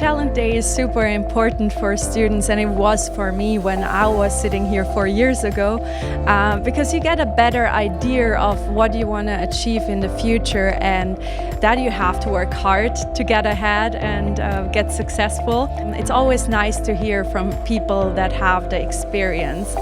Talent Day is super important for students, and it was for me when I was sitting here 4 years ago, because you get a better idea of what you want to achieve in the future, and that you have to work hard to get ahead and get successful. It's always nice to hear from people that have the experience.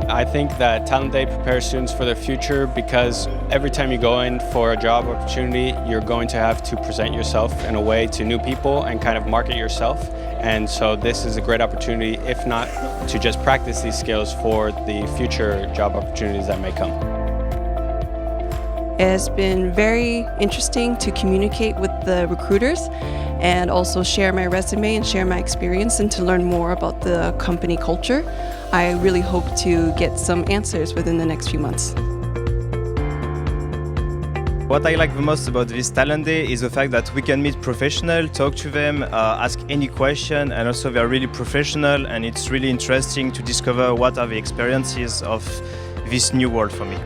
I think that Talent Day prepares students for their future because every time you go in for a job opportunity, you're going to have to present yourself in a way to new people and kind of market yourself. And so this is a great opportunity, if not to just practice these skills for the future job opportunities that may come. It has been very interesting to communicate with the recruiters and also share my resume and share my experience and to learn more about the company culture. I really hope to get some answers within the next few months. What I like the most about this Talent Day is the fact that we can meet professionals, talk to them, ask any question, and also they're really professional, and it's really interesting to discover what are the experiences of this new world for me.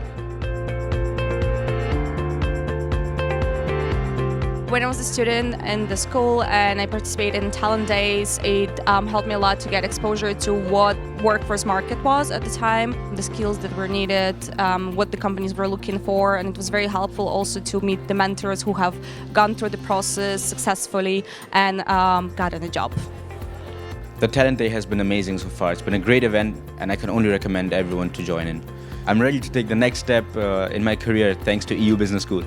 When I was a student in the school and I participated in talent days, it helped me a lot to get exposure to what workforce market was at the time, the skills that were needed, what the companies were looking for, and it was very helpful also to meet the mentors who have gone through the process successfully and gotten a job. The Talent Day has been amazing so far. It's been a great event and I can only recommend everyone to join in. I'm ready to take the next step in my career thanks to EU Business School.